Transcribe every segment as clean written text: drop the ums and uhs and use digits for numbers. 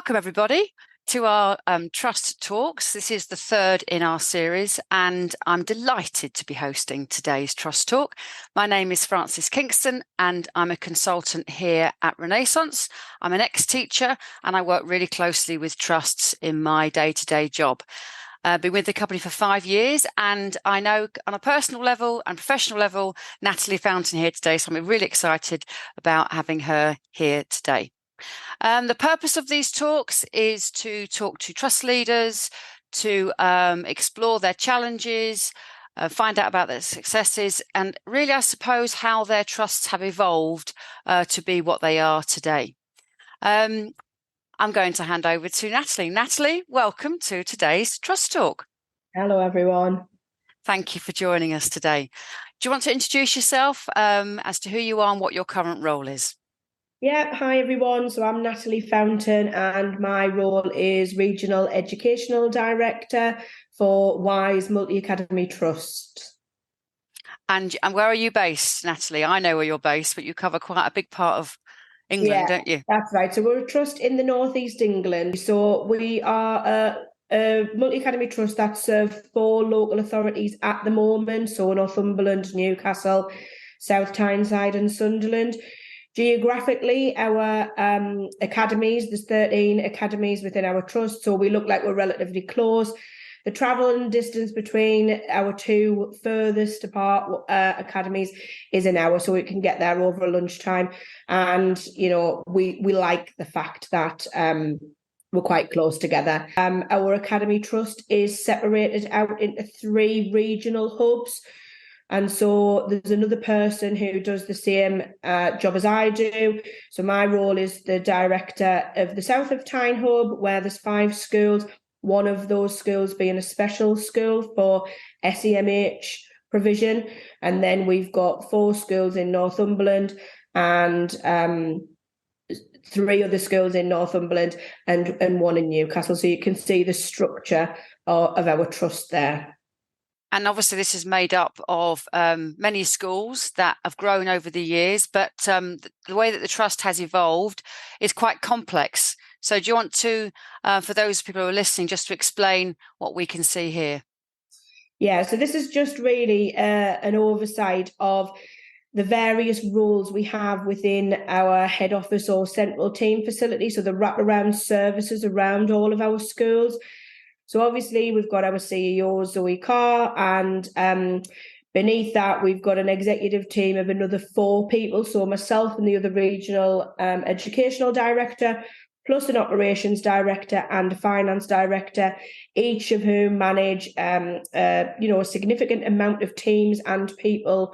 Welcome, everybody, to our Trust Talks. This is the third in our series, and I'm delighted to be hosting today's Trust Talk. My name is Frances Kingston, and I'm a consultant here at Renaissance. I'm an ex-teacher, and I work really closely with trusts in my day-to-day job. I've been with the company for 5 years, and I know on a personal level and professional level, Natalie Fountain here today, so I'm really excited about having her here today. The purpose of these talks is to talk to trust leaders, to explore their challenges, find out about their successes, and really, I suppose, how their trusts have evolved to be what they are today. I'm going to hand over to Natalie. Natalie, welcome to today's Trust Talk. Hello, everyone. Thank you for joining us today. Do you want to introduce yourself as to who you are and what your current role is? Yeah, hi everyone. So I'm Natalie Fountain, and my role is Regional Educational Director for WISE Multi-Academy Trust. And where are you based, Natalie? I know where you're based, but you cover quite a big part of England, don't you? That's right. So we're a trust in the northeast England. So we are a multi-academy trust that serves 4 local authorities at the moment. So Northumberland, Newcastle, South Tyneside and Sunderland. Geographically, our academies, there's 13 academies within our trust, so we look like we're relatively close. The travel and distance between our 2 furthest apart academies is an hour, so we can get there over lunchtime. And, you know, we like the fact that we're quite close together. Our academy trust is separated out into 3 regional hubs. And so there's another person who does the same job as I do. So my role is the director of the South of Tyne hub, where there's 5 schools, one of those schools being a special school for SEMH provision. And then we've got 4 schools in Northumberland and 3 other schools in Northumberland and 1 in Newcastle. So you can see the structure of our trust there. And obviously, this is made up of many schools that have grown over the years, but the way that the trust has evolved is quite complex. So do you want to, for those people who are listening, just to explain what we can see here? Yeah, so this is just really an oversight of the various roles we have within our head office or central team facility, so the wraparound services around all of our schools. So obviously we've got our CEO, Zoe Carr, and beneath that we've got an executive team of another 4 people. So myself and the other regional educational director, plus an operations director and a finance director, each of whom manage a significant amount of teams and people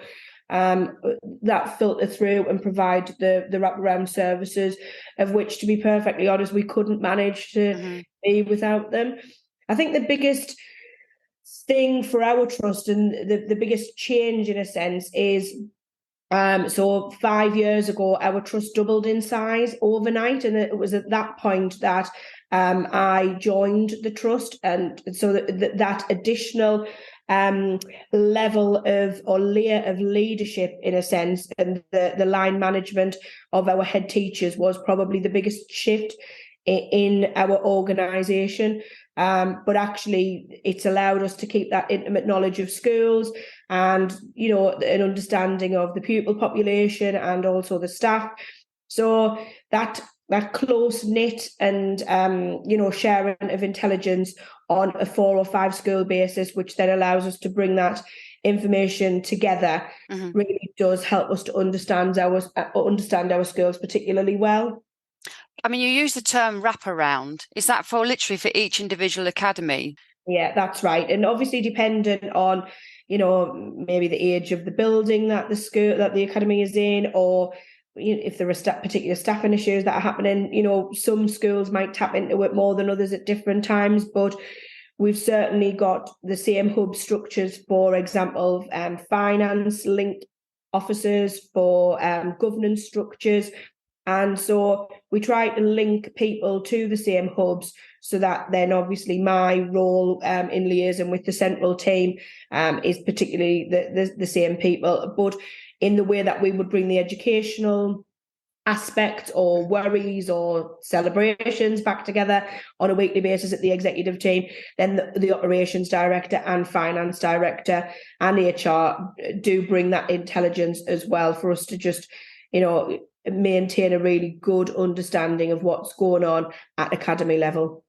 that filter through and provide the wraparound services, of which, to be perfectly honest, we couldn't manage to be without them. I think the biggest thing for our trust and the biggest change, in a sense, is so 5 years ago, our trust doubled in size overnight. And it was at that point that I joined the trust. And so that additional level of or layer of leadership, in a sense, and the line management of our head teachers was probably the biggest shift in our organisation. But actually it's allowed us to keep that intimate knowledge of schools and, you know, an understanding of the pupil population and also the staff. So that close-knit and, sharing of intelligence on a 4 or 5 school basis, which then allows us to bring that information together, really does help us to understand our schools particularly well. I mean, you use the term wraparound. Is that literally for each individual academy? Yeah, that's right. And obviously dependent on, maybe the age of the building that the academy is in, or if there are particular staffing issues that are happening, some schools might tap into it more than others at different times. But we've certainly got the same hub structures, for example, finance linked officers, for governance structures. And so we try to link people to the same hubs, so that then obviously my role in liaison with the central team is particularly the same people, but in the way that we would bring the educational aspects or worries or celebrations back together on a weekly basis at the executive team, then the operations director and finance director and HR do bring that intelligence as well for us to just, maintain a really good understanding of what's going on at academy level.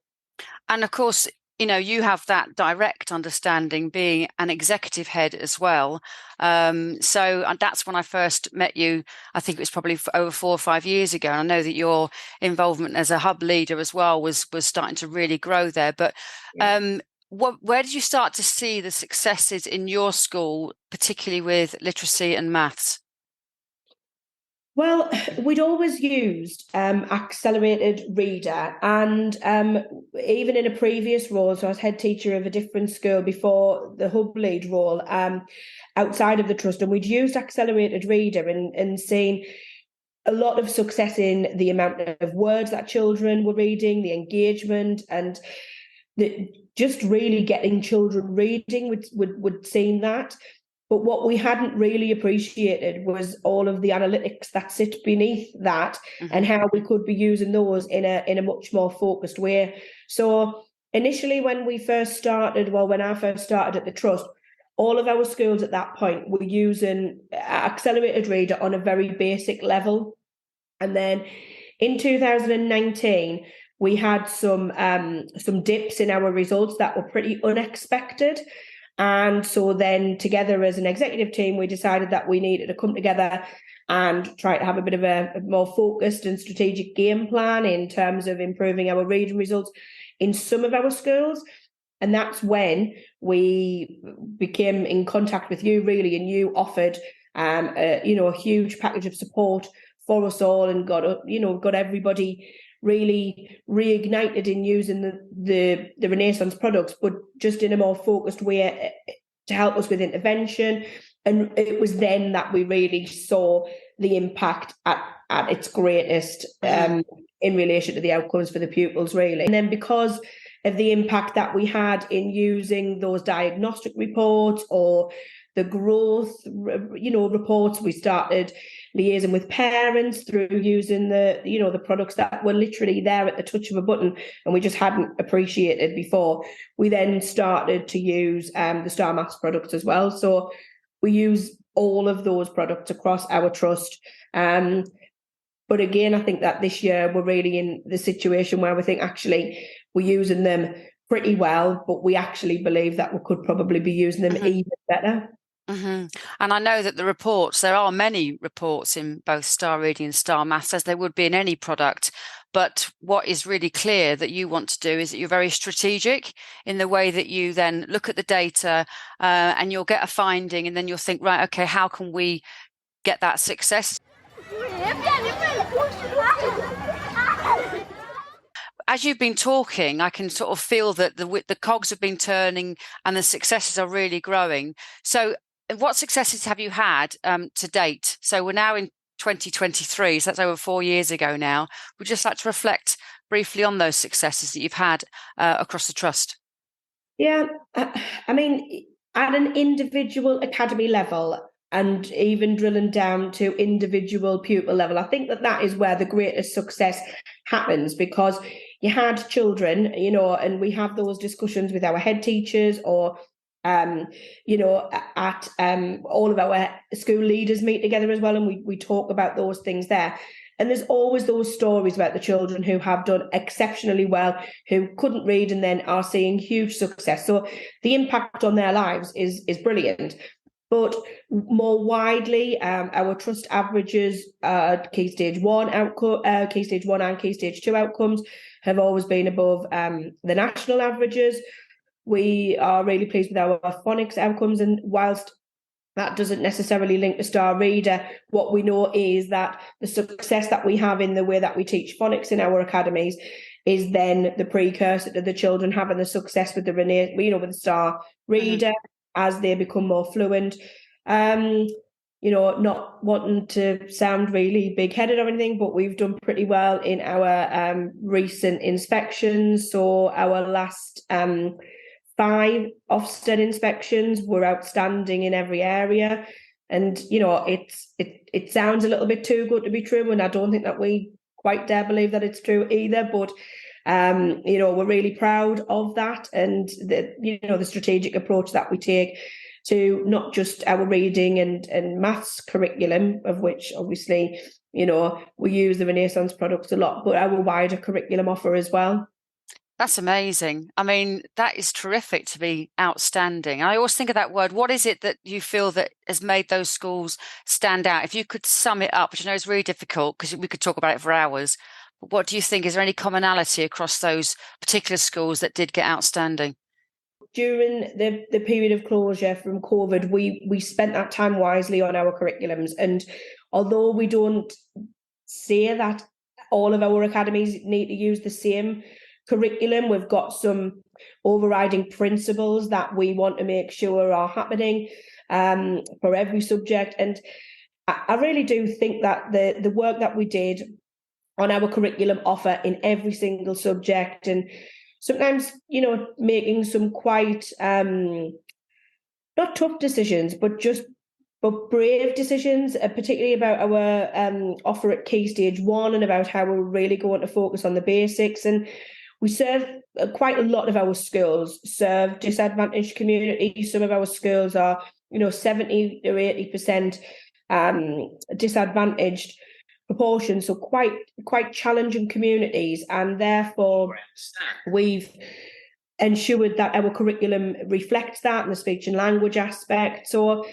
And of course, you have that direct understanding being an executive head as well. And that's when I first met you. I think it was probably over 4 or 5 years ago. And I know that your involvement as a hub leader as well was starting to really grow there. But where did you start to see the successes in your school, particularly with literacy and maths? Well, we'd always used accelerated reader, and even in a previous role, so I was head teacher of a different school before the hub lead role, outside of the trust, and we'd used accelerated reader and seen a lot of success in the amount of words that children were reading, the engagement, and just really getting children reading. Would seen that. But what we hadn't really appreciated was all of the analytics that sit beneath that, and how we could be using those in a much more focused way. So initially, when I first started at the trust, all of our schools at that point were using accelerated reader on a very basic level. And then in 2019, we had some dips in our results that were pretty unexpected. And so then together as an executive team, we decided that we needed to come together and try to have a bit of a more focused and strategic game plan in terms of improving our reading results in some of our schools. And that's when we became in contact with you, really, and you offered a huge package of support for us all, and got everybody really reignited in using the Renaissance products, but just in a more focused way to help us with intervention. And it was then that we really saw the impact at its greatest in relation to the outcomes for the pupils, really. And then because of the impact that we had in using those diagnostic reports or the growth, reports, we started liaising with parents through using the products that were literally there at the touch of a button, and we just hadn't appreciated before. We then started to use the Star Maths products as well. So we use all of those products across our trust. But again, I think that this year we're really in the situation where we think actually we're using them pretty well, but we actually believe that we could probably be using them even better. And I know that there are many reports in both Star Reading and Star Maths, as there would be in any product. But what is really clear that you want to do is that you're very strategic in the way that you then look at the data and you'll get a finding, and then you'll think, right, okay, how can we get that success? As you've been talking, I can sort of feel that the cogs have been turning and the successes are really growing. So what successes have you had to date? So we're now in 2023, so that's over 4 years ago now. We'd just like to reflect briefly on those successes that you've had across the trust. Yeah, I mean, at an individual academy level, and even drilling down to individual pupil level, I think that is where the greatest success happens, because you had children, and we have those discussions with our head teachers or at all of our school leaders meet together as well, and we talk about those things there. And there's always those stories about the children who have done exceptionally well, who couldn't read and then are seeing huge success. So the impact on their lives is brilliant. But more widely, our trust averages Key Stage 1 outcome, Key Stage 1 and Key Stage 2 outcomes have always been above the national averages. We are really pleased with our phonics outcomes, and whilst that doesn't necessarily link to Star Reader, what we know is that the success that we have in the way that we teach phonics in our academies is then the precursor to the children having the success with with the Star Reader as they become more fluent. Not wanting to sound really big-headed or anything, but we've done pretty well in our recent inspections. So our last 5 Ofsted inspections were outstanding in every area. And, it sounds a little bit too good to be true. And I don't think that we quite dare believe that it's true either. But, we're really proud of that. And the strategic approach that we take to not just our reading and maths curriculum, of which obviously, we use the Renaissance products a lot, but our wider curriculum offer as well. That's amazing. I mean, that is terrific to be outstanding. I always think of that word. What is it that you feel that has made those schools stand out? If you could sum it up, which I know is really difficult because we could talk about it for hours, but what do you think? Is there any commonality across those particular schools that did get outstanding? During the period of closure from COVID, we spent that time wisely on our curriculums. And although we don't say that all of our academies need to use the same curriculum, we've got some overriding principles that we want to make sure are happening for every subject. And I really do think that the work that we did on our curriculum offer in every single subject, and sometimes, making some quite not tough decisions, but brave decisions, particularly about our offer at Key Stage 1 and about how we're really going to focus on the basics. And we serve quite a lot of our schools serve disadvantaged communities. Some of our schools are, 70 or 80% disadvantaged proportion, so quite challenging communities, and therefore we've ensured that our curriculum reflects that and the speech and language aspect. So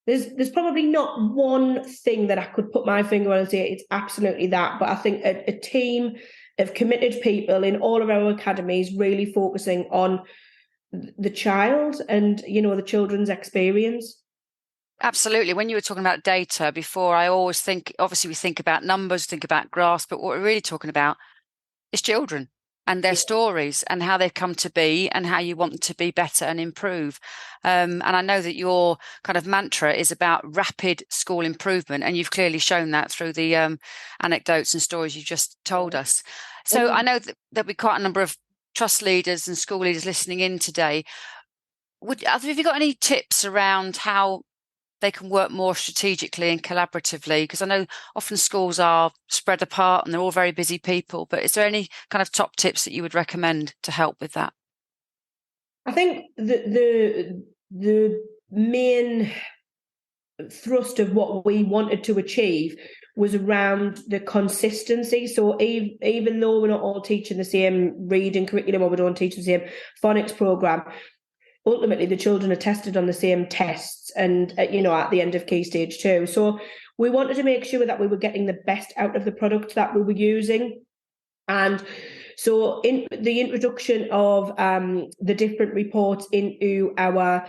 there's probably not one thing that I could put my finger on and say it's absolutely that, but I think a team of committed people in all of our academies really focusing on the child and the children's experience. Absolutely. When you were talking about data before, I always think, obviously we think about numbers, think about graphs, but what we're really talking about is children and their stories and how they've come to be and how you want them to be better and improve. And I know that your kind of mantra is about rapid school improvement, and you've clearly shown that through the anecdotes and stories you just told us. So I know that there'll be quite a number of trust leaders and school leaders listening in today. Have you got any tips around how they can work more strategically and collaboratively? Because I know often schools are spread apart and they're all very busy people, but is there any kind of top tips that you would recommend to help with that? I think the main thrust of what we wanted to achieve was around the consistency. So even though we're not all teaching the same reading curriculum or we don't teach the same phonics program, ultimately the children are tested on the same tests and at the end of Key Stage 2. So we wanted to make sure that we were getting the best out of the product that we were using. And so in the introduction of the different reports into our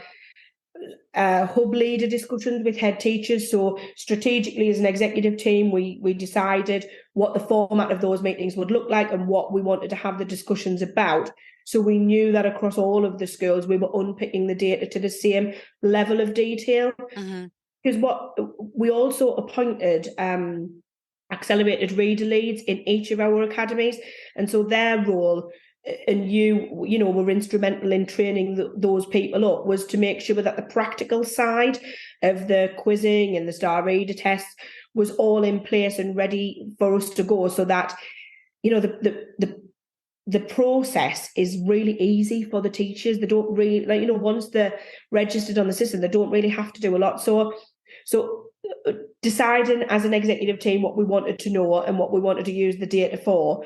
hub leader discussions with head teachers. So strategically as an executive team, we decided what the format of those meetings would look like and what we wanted to have the discussions about. So we knew that across all of the schools, we were unpicking the data to the same level of detail. Mm-hmm. Because what we also appointed accelerated reader leads in each of our academies. And so their role, and were instrumental in training those people up, was to make sure that the practical side of the quizzing and the star reader tests was all in place and ready for us to go, so that the process is really easy for the teachers. They don't really, once they're registered on the system, they don't really have to do a lot. So deciding as an executive team what we wanted to know and what we wanted to use the data for,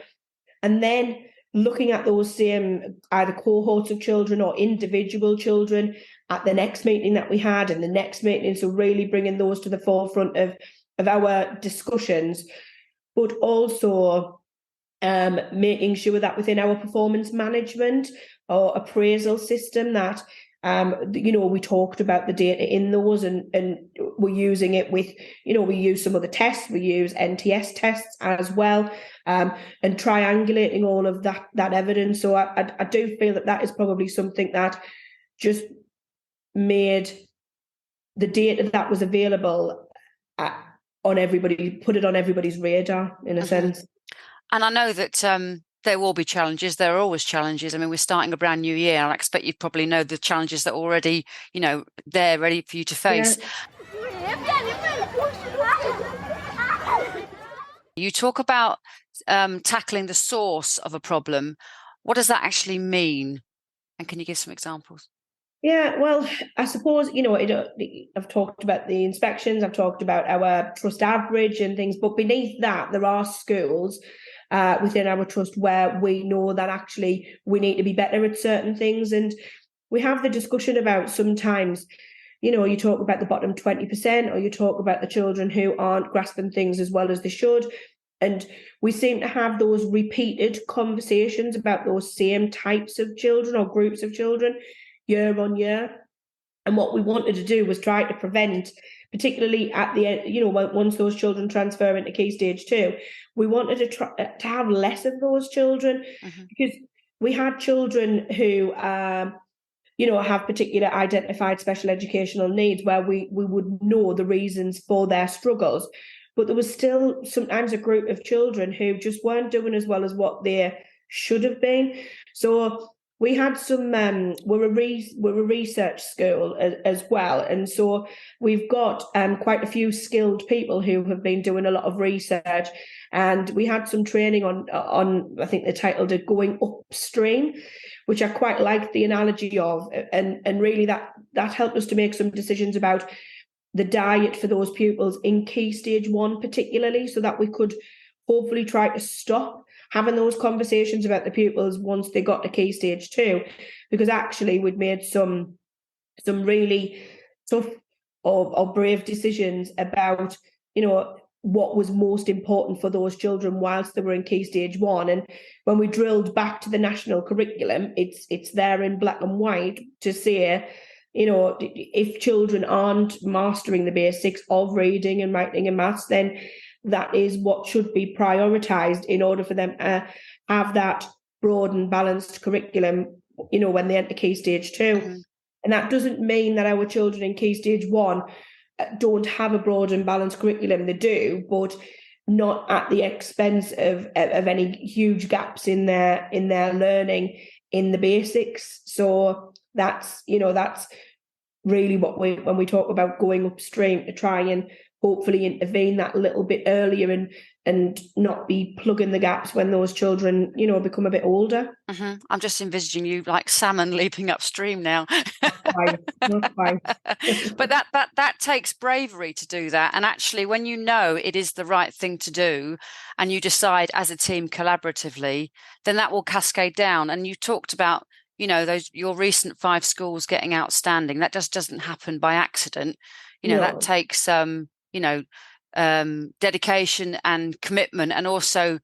and then looking at those same either cohorts of children or individual children at the next meeting that we had and the next meeting. So really bringing those to the forefront of our discussions, but also making sure that within our performance management or appraisal system that we talked about the data in those and we're using it with, we use some other tests, we use NTS tests as well, and triangulating all of that evidence. So I do feel that is probably something that just made the data that was available on everybody, put it on everybody's radar in a sense. And I know that there will be challenges. There are always challenges. I mean, we're starting a brand new year. I expect you probably know the challenges that are already, they're ready for you to face. Yeah. You talk about tackling the source of a problem. What does that actually mean? And can you give some examples? Yeah, well, I suppose, I've talked about the inspections, I've talked about our trust average and things, but beneath that, there are schools within our trust where we know that actually we need to be better at certain things. And we have the discussion about sometimes, you talk about the bottom 20%, or you talk about the children who aren't grasping things as well as they should. And we seem to have those repeated conversations about those same types of children or groups of children year on year. And what we wanted to do was try to prevent, particularly at the end, once those children transfer into Key Stage 2, we wanted to try to have less of those children, because we had children who have particular identified special educational needs where we would know the reasons for their struggles. But there was still sometimes a group of children who just weren't doing as well as what they should have been. So we had some, we're a research school as well. And so we've got quite a few skilled people who have been doing a lot of research. And we had some training on I think they titled it Going Upstream, which I quite like the analogy of. And really that helped us to make some decisions about the diet for those pupils in Key Stage 1 particularly, so that we could hopefully try to stop having those conversations about the pupils once they got to Key Stage 2, because actually we'd made some really tough or brave decisions about, what was most important for those children whilst they were in Key Stage 1. And when we drilled back to the national curriculum, it's there in black and white to say, if children aren't mastering the basics of reading and writing and maths, then that is what should be prioritised in order for them to have that broad and balanced curriculum, when they enter Key Stage 2. And that doesn't mean that our children in Key Stage 1 don't have a broad and balanced curriculum. They do, but not at the expense of any huge gaps in their learning in the basics. So that's really what when we talk about going upstream, to try and hopefully intervene that little bit earlier and not be plugging the gaps when those children, become a bit older. I'm just envisaging you like salmon leaping upstream now. Not quite. But that takes bravery to do that. And actually, when you know it is the right thing to do and you decide as a team collaboratively, then that will cascade down. And you talked about, your recent 5 schools getting outstanding. That just doesn't happen by accident. No. That takes dedication and commitment, and also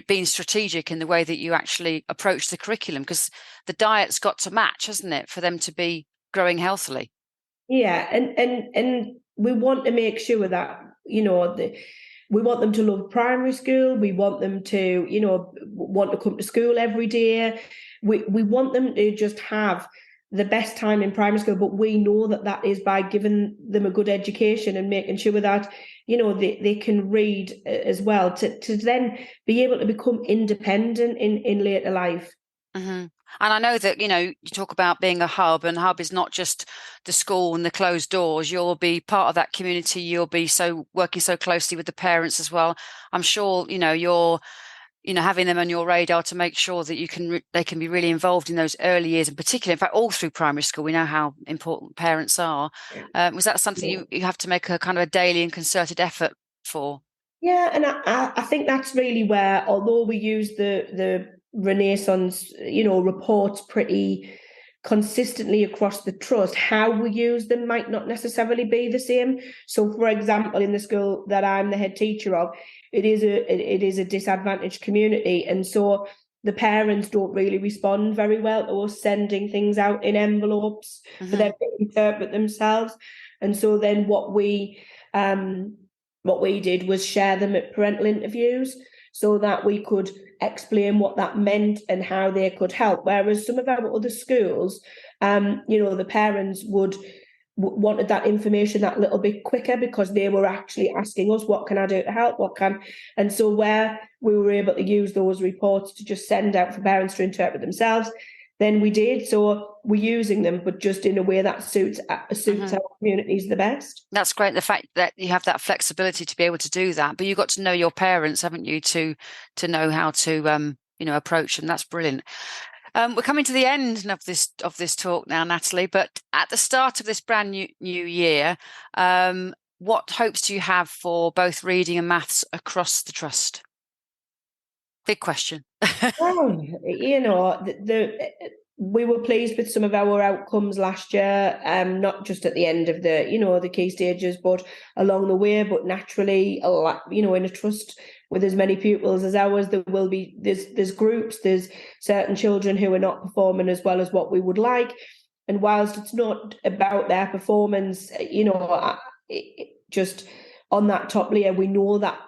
being strategic in the way that you actually approach the curriculum, because the diet's got to match, hasn't it, for them to be growing healthily? Yeah, and we want to make sure that we want them to love primary school. We want them to want to come to school every day. We want them to just have the best time in primary school, but we know that is by giving them a good education and making sure that they can read as well, to then be able to become independent in later life. And I know that you talk about being a hub, and hub is not just the school and the closed doors. You'll be part of that community. You'll be working so closely with the parents as well. I'm sure you're having them on your radar to make sure that they can be really involved in those early years, in particular. In fact, all through primary school, we know how important parents are. Was that something you have to make a kind of a daily and concerted effort for? Yeah, and I think that's really where, although we use the Renaissance, reports pretty consistently across the trust, how we use them might not necessarily be the same. So, for example, in the school that I'm the head teacher of, it is a disadvantaged community, and so the parents don't really respond very well to us sending things out in envelopes for them to interpret themselves. And so then what we did was share them at parental interviews, so that we could explain what that meant and how they could help. Whereas some of our other schools, the parents wanted that information that little bit quicker, because they were actually asking us, what can I do to help? And so where we were able to use those reports to just send out for parents to interpret themselves, then we did. So we're using them, but just in a way that suits our communities the best. That's great. The fact that you have that flexibility to be able to do that, but you've got to know your parents, haven't you, to know how to approach them. That's brilliant. We're coming to the end of this talk now, Natalie. But at the start of this brand new year, what hopes do you have for both reading and maths across the trust? Big question. Well, we were pleased with some of our outcomes last year, not just at the end of the key stages, but along the way. But naturally, in a trust with as many pupils as ours, there's groups, there's certain children who are not performing as well as what we would like. And whilst it's not about their performance, just on that top layer, we know that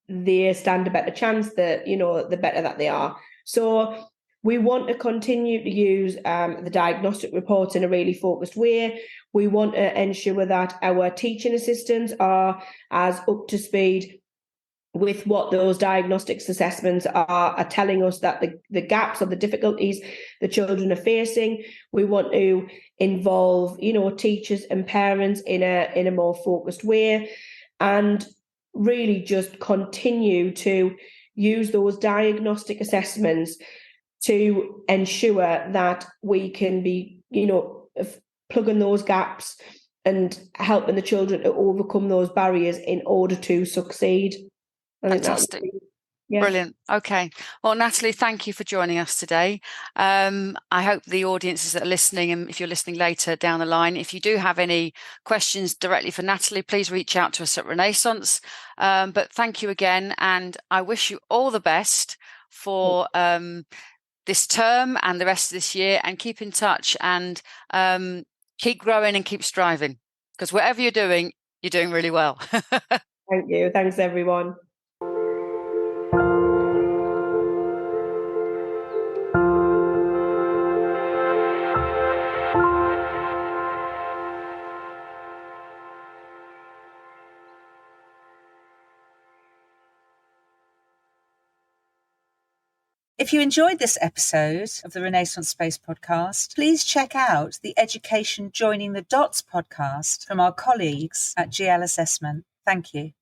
they stand a better chance, that the better that they are. So we want to continue to use the diagnostic reports in a really focused way. We want to ensure that our teaching assistants are as up to speed with what those diagnostics assessments are telling us, that the gaps or the difficulties the children are facing. We want to involve, teachers and parents in a more focused way, and really just continue to use those diagnostic assessments to ensure that we can be, plugging those gaps and helping the children to overcome those barriers in order to succeed. Fantastic. Yeah. Brilliant. Okay. Well, Natalie, thank you for joining us today. I hope the audiences that are listening, and if you're listening later down the line, if you do have any questions directly for Natalie, please reach out to us at Renaissance. But thank you again, and I wish you all the best for this term and the rest of this year, and keep in touch and keep growing and keep striving, because whatever you're doing really well. Thank you. Thanks, everyone. If you enjoyed this episode of the Renaissance Space podcast, please check out the Education Joining the Dots podcast from our colleagues at GL Assessment. Thank you.